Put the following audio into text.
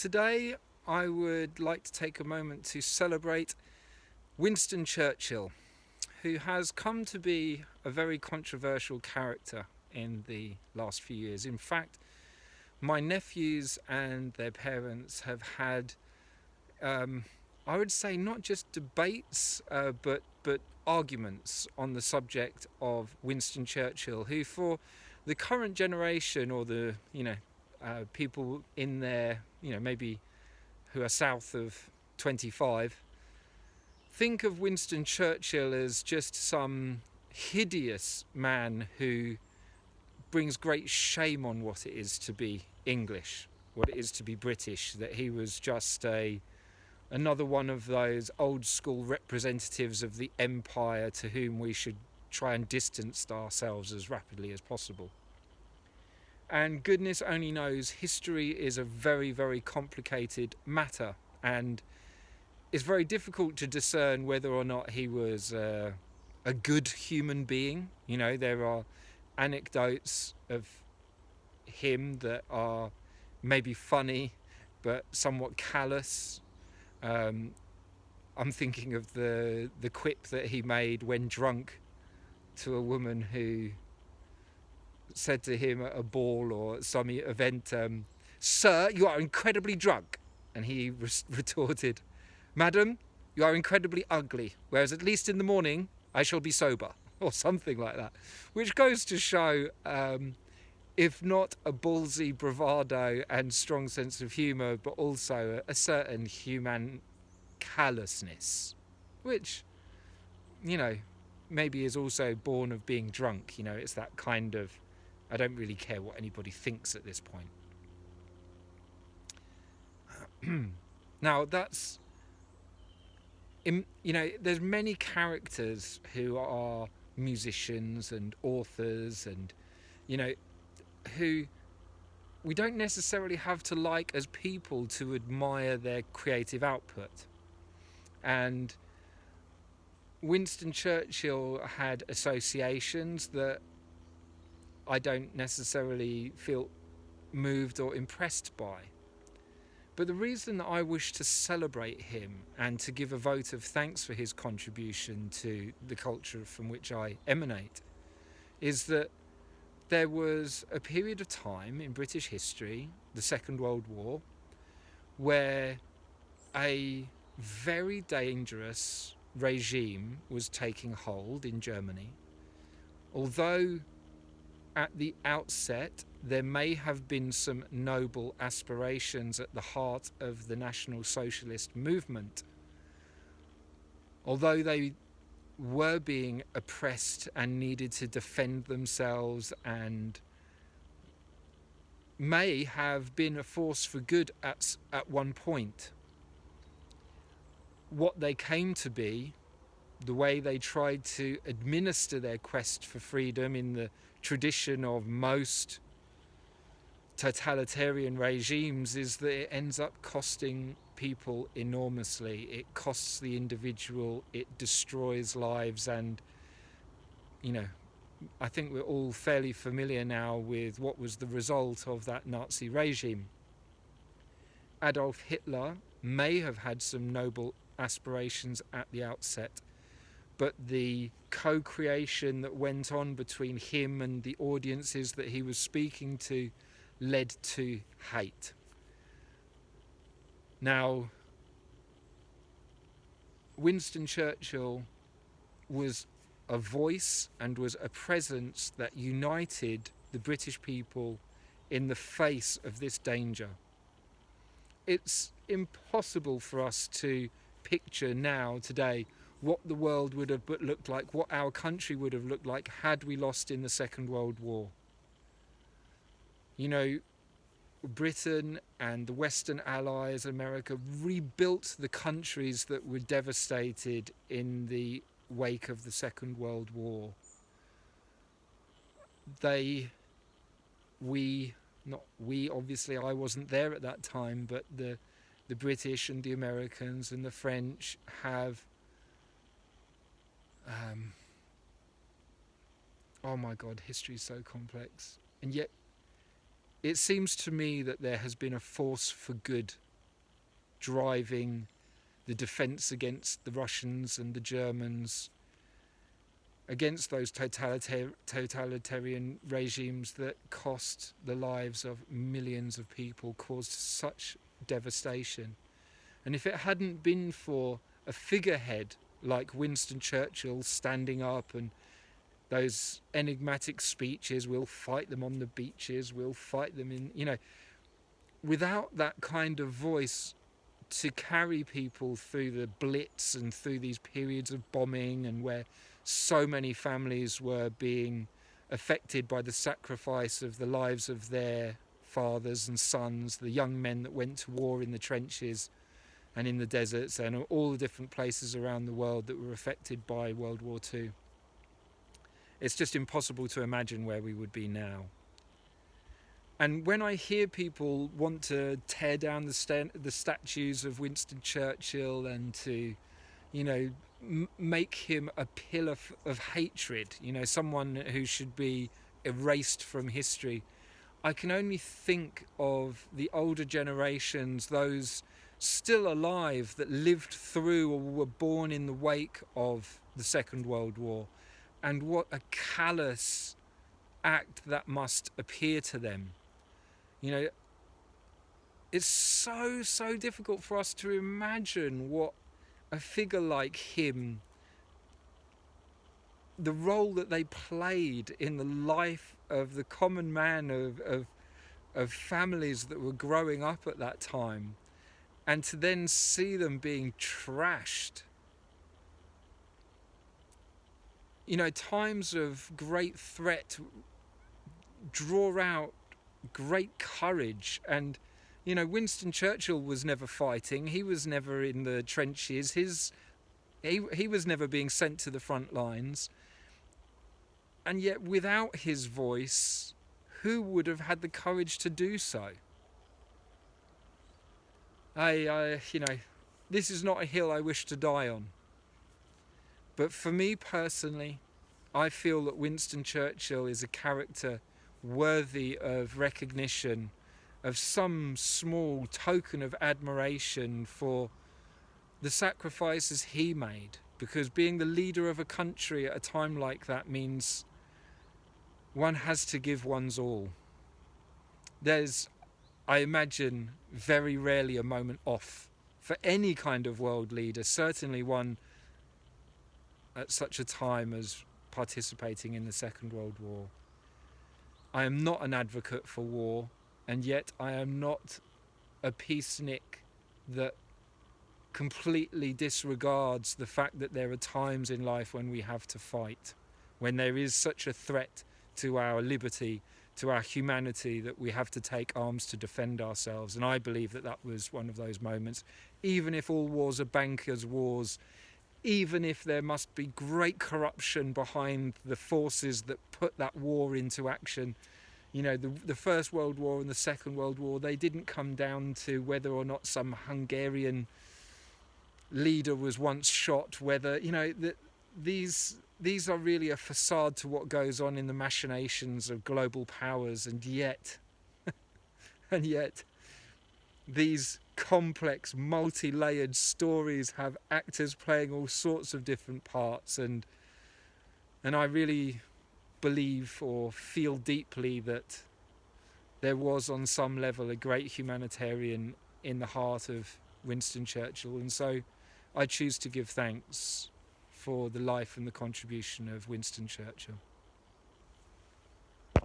Today I would like to take a moment to celebrate Winston Churchill, who has come to be a very controversial character in the last few years. In fact, my nephews and their parents have had, I would say, not just debates, but arguments on the subject of Winston Churchill, who, for the current generation, or the people in their maybe who are south of 25, think of Winston Churchill as just some hideous man who brings great shame on what it is to be English, what it is to be British, that he was just another one of those old school representatives of the empire to whom we should try and distance ourselves as rapidly as possible. And goodness only knows, history is a very, very complicated matter, and it's very difficult to discern whether or not he was a good human being. There are anecdotes of him that are maybe funny, but somewhat callous. I'm thinking of the quip that he made when drunk to a woman who said to him at a ball or some event, "Sir, you are incredibly drunk." And he retorted, "Madam, you are incredibly ugly, whereas at least in the morning I shall be sober," or something like that. Which goes to show, if not a ballsy bravado and strong sense of humour, but also a certain human callousness, which, maybe is also born of being drunk. It's that kind of, I don't really care what anybody thinks at this point. Now, there's many characters who are musicians and authors and, who we don't necessarily have to like as people to admire their creative output. And Winston Churchill had associations that I don't necessarily feel moved or impressed by. But the reason that I wish to celebrate him and to give a vote of thanks for his contribution to the culture from which I emanate is that there was a period of time in British history, the Second World War, where a very dangerous regime was taking hold in Germany. Although at the outset there may have been some noble aspirations at the heart of the National Socialist movement, although they were being oppressed and needed to defend themselves and may have been a force for good at one point, what they came to be, the way they tried to administer their quest for freedom in the tradition of most totalitarian regimes, is that it ends up costing people enormously. It costs the individual, it destroys lives, and I think we're all fairly familiar now with what was the result of that Nazi regime. Adolf Hitler may have had some noble aspirations at the outset, but the co-creation that went on between him and the audiences that he was speaking to led to hate. Now, Winston Churchill was a voice and was a presence that united the British people in the face of this danger. It's impossible for us to picture now, today, what the world would have looked like, what our country would have looked like had we lost in the Second World War. Britain and the Western Allies, America, rebuilt the countries that were devastated in the wake of the Second World War. Obviously I wasn't there at that time, but the British and the Americans and the French have oh my God, history is so complex. And yet it seems to me that there has been a force for good driving the defence against the Russians and the Germans, against those totalitarian regimes that cost the lives of millions of people, caused such devastation. And if it hadn't been for a figurehead like Winston Churchill standing up and those enigmatic speeches, we'll fight them on the beaches, we'll fight them in, without that kind of voice to carry people through the Blitz and through these periods of bombing, and where so many families were being affected by the sacrifice of the lives of their fathers and sons, the young men that went to war in the trenches and in the deserts and all the different places around the world that were affected by World War II. It's just impossible to imagine where we would be now. And when I hear people want to tear down the statues of Winston Churchill and to, make him a pillar of hatred, someone who should be erased from history, I can only think of the older generations, those still alive that lived through or were born in the wake of the Second World War, and what a callous act that must appear to them. It's so difficult for us to imagine what a figure like him, the role that they played in the life of the common man of families that were growing up at that time, and to then see them being trashed. Times of great threat draw out great courage. And Winston Churchill was never fighting, he was never in the trenches, he was never being sent to the front lines, and yet without his voice, who would have had the courage to do so? This is not a hill I wish to die on. But for me personally, I feel that Winston Churchill is a character worthy of recognition, of some small token of admiration for the sacrifices he made. Because being the leader of a country at a time like that means one has to give one's all. There's, I imagine, very rarely a moment off for any kind of world leader, certainly one at such a time as participating in the Second World War. I am not an advocate for war, and yet I am not a peacenik that completely disregards the fact that there are times in life when we have to fight, when there is such a threat to our liberty, to our humanity, that we have to take arms to defend ourselves. And I believe that was one of those moments. Even if all wars are bankers' wars, even if there must be great corruption behind the forces that put that war into action, the First World War and the Second World War, they didn't come down to whether or not some Hungarian leader was once shot, whether, these are really a facade to what goes on in the machinations of global powers. And yet these complex, multi-layered stories have actors playing all sorts of different parts, and I really believe or feel deeply that there was on some level a great humanitarian in the heart of Winston Churchill, and so I choose to give thanks for the life and the contribution of Winston Churchill.